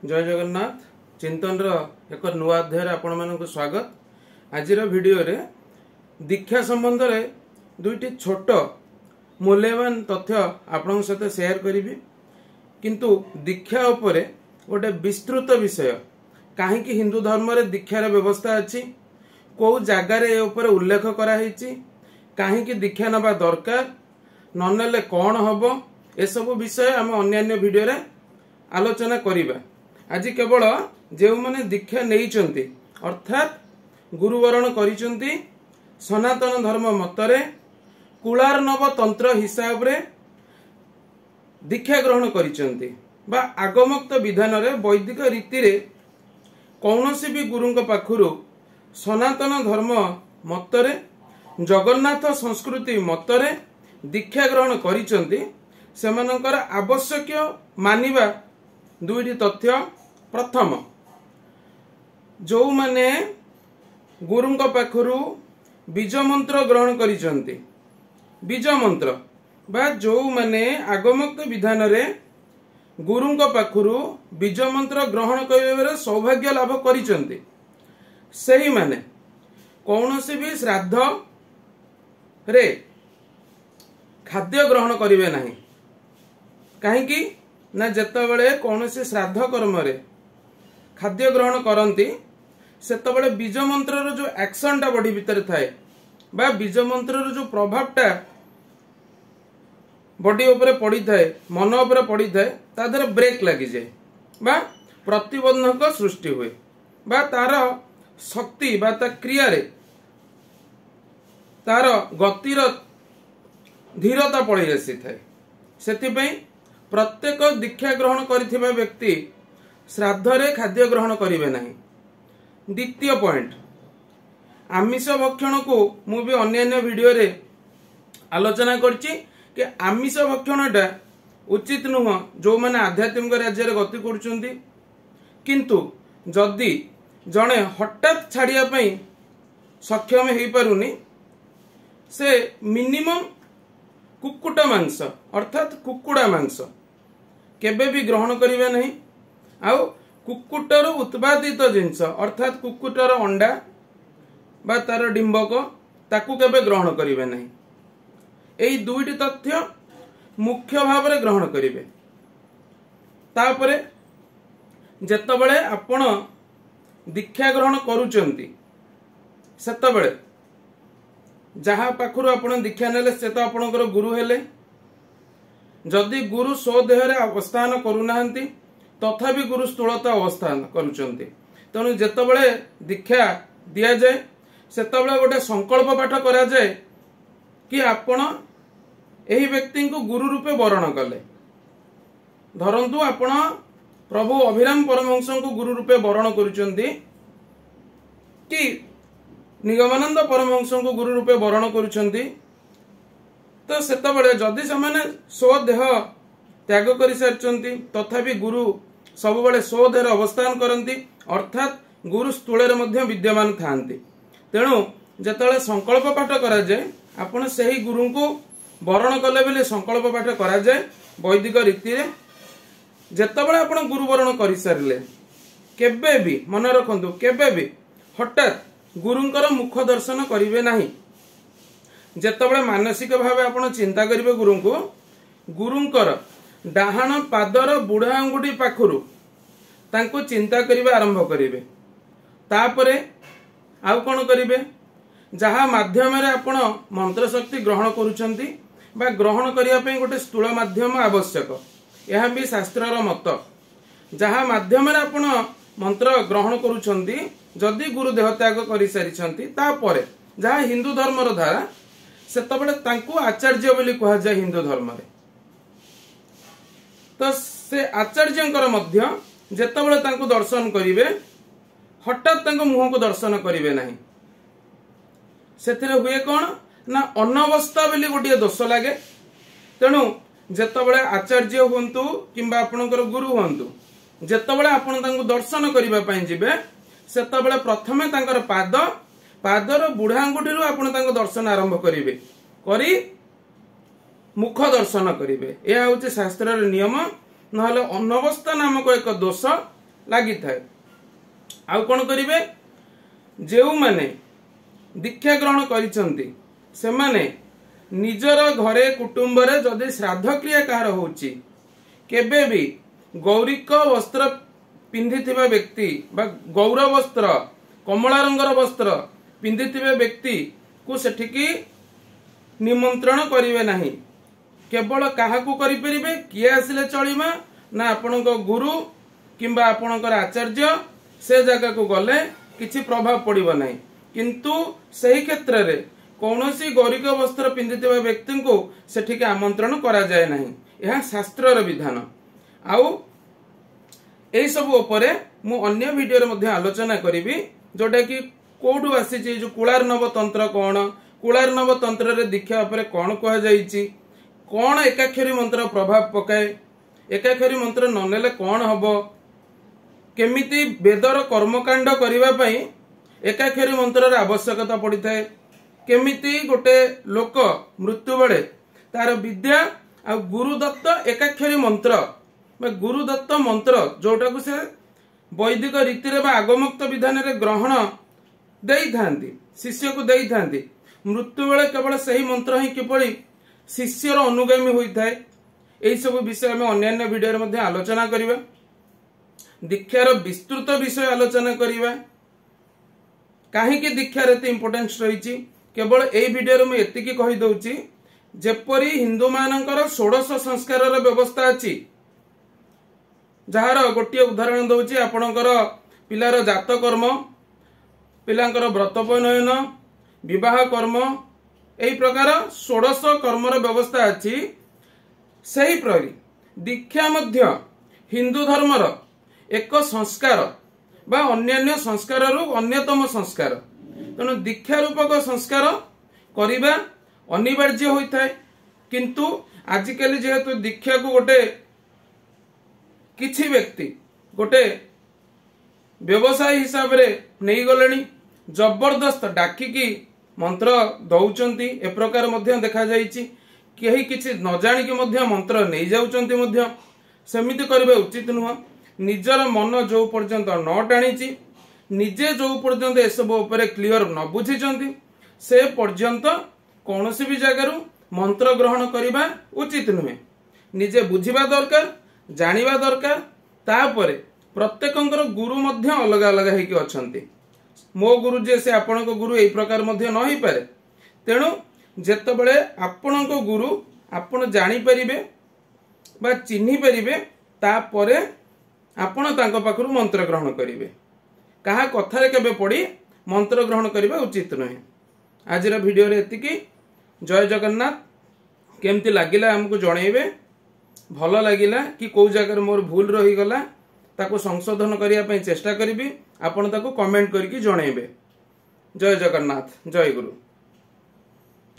जय जगन्नाथ चिंतन एक नुआ अध्याय आपण मानक स्वागत। आज वीडियो रे दीक्षा संबंध रे दुईटी छोट मूल्यवान तथ्य आपण सहित शेयर करी। किंतु दीक्षा उपरे गोटे विस्तृत विषय कहीं हिंदू धर्म रे दीक्षार व्यवस्था अच्छी कौ जगार ए उपरे उल्लेख कराई कहीं दीक्षा नवा दरकार ननेले कौन हम ए सब विषय आम अन्य वीडियो रे आलोचना करिबा। आज केवल जो माने दीक्षा नहीं अर्थात गुरुवरण करिसंती सनातन धर्म मतरे कुलार्णव तंत्र हिसाब रे दीक्षा ग्रहण करिसंती बा आगमोक्त विधान रे वैदिक रीति रे कौनसी भी गुरुंक पाखुरु सनातन धर्म मतरे जगन्नाथ संस्कृति मतरे दीक्षा ग्रहण करिसंती सेमानकर आवश्यक मानिबा दुईटी तथ्य। प्रथम जो माने गुरुंक पाखुरु बीज मंत्र ग्रहण करिसंती बीज मंत्र बा जो माने आगमोक्त विधान रे गुरुंक पाखुरु बीज मंत्र ग्रहण करिबार सौभाग्य लाभ करिसंती सेही माने कौनसी भी श्राद्ध रे खाद्य ग्रहण करिवे नाही। काहेकि ना जेतेबेले कौनसी श्राद्ध कर्म रे खाद्य ग्रहण करती सेतेबेले बीज मंत्र रो जो एक्शन टा बॉडी भीतर थाए बा बीज मंत्र रो जो प्रभावटा बॉडी उपरे पड़ी थाए मन उपरे पड़ी थाए ता देहरे ब्रेक लगी जाए बा प्रतिबंधक सृष्टि हुए बा तार शक्ति बा ता क्रिया रे तार गतिर धीरता पड़ी आसी थाए। सेथिपई प्रत्येक दीक्षा ग्रहण करिथिबा व्यक्ति श्राद्ध रे खाद्य ग्रहण करिवे नाही। द्वितीय पॉइंट आमिष भक्षण को मु भी अन्य वीडियो रे आलोचना करछि कि आमिष भक्षणटा उचित नुह जो माने आध्यात्मिक राज्य रे गति करछुंती किंतु जदि जणे हठात छाड़िया पई सक्षम हेई पारुनी से मिनिमम कुक्कुट मांस अर्थात कुक्कुड़ा मांस केबे भी ग्रहण करिवे नहीं। आउ कुक्कुटर उत्पादित जिनस अर्थात कुक्कुटर अंडा बा तार डिंबक ताकू केबे ग्रहण करिवे नहीं। एई दुईटी तथ्य मुख्य भाव रे ग्रहण करिवे। तापरे जेतेबेले आपण दीक्षा ग्रहण करूचंती सेतेबेले जहा पाखुरु आपण दीक्षा नेले से तो आपणकर गुरु हेले। जदि गुरु स्व देहरे अवस्थान करूनाहांती तथापि गुरु स्थूलता अवस्थान करूचंती तेणु जेतेबेले दीक्षा दिया जाए सेतेबेले गोटे संकल्प पाठ करा जाए कि आपण एही व्यक्ति को गुरु रूपे वरण कले। धरंतु आपण प्रभु अभिराम परमहंस को गुरु रूपे वरण करूचंती कि निगमानंद परमहंस को गुरु रूपे वरण करुछंती तो सेतबेले जदि सेमाने स्वदेह त्याग करि सारचंती तथापि गुरु सब बेले स्वदेह अवस्थान करंती अर्थात गुरु स्थूल रे मध्य विद्यमान थांती। तेणु जेतेबेले संकल्प पाठ करा जाए आपण सेही गुरु को वरण कले बेले संकल्प पाठ करा जाए वैदिक रीति रे जेतेबेले आपण गुरु वरण करि सारले केबे भी मन रखंतु केबे भी हठात गुरुंकर मुख दर्शन करिवे नाही। जेतेबेले मानसिक भावे आपण चिंता करिवे गुरु को गुरुंकर डाहाण पादर बुढ़ा अंगुठी पाखुरु तांको चिंता करिवे आरंभ करिवे। तापरे आउ कोन करिवे जहा माध्यम रे आपण मंत्र शक्ति ग्रहण करूचंती बा ग्रहण करिया पई गोटे स्थूल माध्यम आवश्यक यह भी शास्त्रर मत। जहा माध्यम रे आपण मंत्र ग्रहण करूचंती जदि गुरु देह त्याग करि सारिछंती तापरे जहा हिंदू धर्मर धारा सेतबेले तांको आचार्य बोली कहा जाय हिंदू धर्म रे। तो से आचार्यंकर मध्य जेतेबेले तांको दर्शन करिवे हठात तांको मुह को दर्शन करिवे नाही। सेथिरे हुए कोन ना अनवस्था बोली गोटे दोष लागे। तेणु जेतेबेले आचार्य हुंतु किंबा आपणकर गुरु हुंतु जेतेबेले आपण तांको दर्शन करिबा पई जिबे सेतेबेले प्रथमे तांकर पादर बुढ़ा अंगुठी आपण तांको दर्शन आरंभ करिवे करी मुख दर्शन करिवे। यह होचे शास्त्र नियम नहले अनवस्था नामक एक दोष लगी थाए। आउ कौन करिवे जो माने दीक्षा ग्रहण करिसंती से माने निजर घरे कुटुंब रे जदि श्राद्ध क्रिया कहार होची केबे भी गौरिक वस्त्र पिंधिथिबा व्यक्ति बा गौर वस्त्र कमला रंगर वस्त्र पिंधिथिबा व्यक्ति को सेठिकी निमंत्रण करिवे नहीं। केवल काहाकू करि परिबे किए आसिले चलिमा ना आपणक गुरु किंबा आपणकर आचार्य से जगह को गले किछि प्रभाव पड़िबो नहीं। किंतु सही क्षेत्र रे कौनसी गौरिक वस्त्र पिंधिथिबा व्यक्ति को सेठिके आमंत्रण करा जाए नहीं। यह शास्त्रर विधान। आउ एई सब उपरे मु अन्य वीडियो रे मध्ये आलोचना करिवि जोटा कि कोठु आसीची जो कुलार्णव तंत्र कौन कुलार्णव तंत्र रे दीक्षा उपरे कौन कह जाईची कौन एकाक्षरी मंत्र प्रभाव पकाए एकाक्षरी मंत्र ननेले कौन हबो केमिति वेदर कर्मकांड करिवा पई एकाक्षरी मंत्र रे आवश्यकता पड़ी थाए केमिति गोटे लोक मृत्यु बेले तार विद्या आ गुरुदत्त एकाक्षरी मंत्र गुरुदत्त मंत्र जोटा को से वैदिक रीति रे आगमोक्त विधान रे ग्रहण देई थांती शिष्य को देई थांती मृत्यु बेले केवल सही मंत्र ही किपरि शिष्यर अनुगामी होई थाए। एई सब विषय में अन्य वीडियो रे मध्ये आलोचना करिवा दीक्षार विस्तृत विषय आलोचना करिवा काहे कि दीक्षार एते इंपोर्टेंस रहिची। केवल एई वीडियो रे मैं एतिकी कहि दउची जेपरि हिंदू मानकर 16 संस्कार र व्यवस्था अछि जहार गोटे उदाहरण दउची आपणकर पिलार जात कर्म पिलांकर व्रतपनयन विवाह कर्म एई प्रकार 16 कर्मर व्यवस्था अछि। सही प्रकार दीक्षा मध्य हिंदू धर्मर एक संस्कार बा अन्यान्य संस्कार रु अन्यतम संस्कार तेणु दीक्षा रूपक संस्कार करिबा अनिवार्य होइथाय। किंतु आजिकल जेहेतु दीक्षा को गोटे किछि व्यक्ति गोटे व्यवसाय हिसाब रे नहीं गलेनी जबरदस्त डाकिकी मंत्र दौचंती ए प्रकार मध्य देखा जाइछि केही किछि न जानि कि मध्य मंत्र नहीं जाउचंती मध्य सेमिति करबे उचित नुह। निजर मन जो पर्यंत न टाणीची निजे जो पर्यंत ए सब ऊपर क्लियर न बुझीचंती से पर्यंत कौनसी भी जगार मंत्र ग्रहण करबा उचित नुहे। निजे बुझिबा दरकार जानिबा दरकार तापरे प्रत्येकंकर गुरु मध्य अलग अलग हेकि अछंती मो गुरु जे से आपणक गुरु एई प्रकार मध्य न ही पारे तेणु जेतबेले आपणक गुरु आपण जानि परिबे बा चिन्हि परिबे तापरे आपण तांको पाखरु मंत्र ग्रहण करिवे काहा कथारे केबे पड़ी मंत्र ग्रहण करबा उचित नहे। आजिर वीडियो रे एतिकी जय जगन्नाथ केमती लागिला हमको जणैबे भल लागिला कि कौ जगह मोर भूल रही गला ताको संशोधन करिया पई चेष्टा करिबी आपण ताको कमेंट करके जणैबे। जय जगन्नाथ जय गुरु।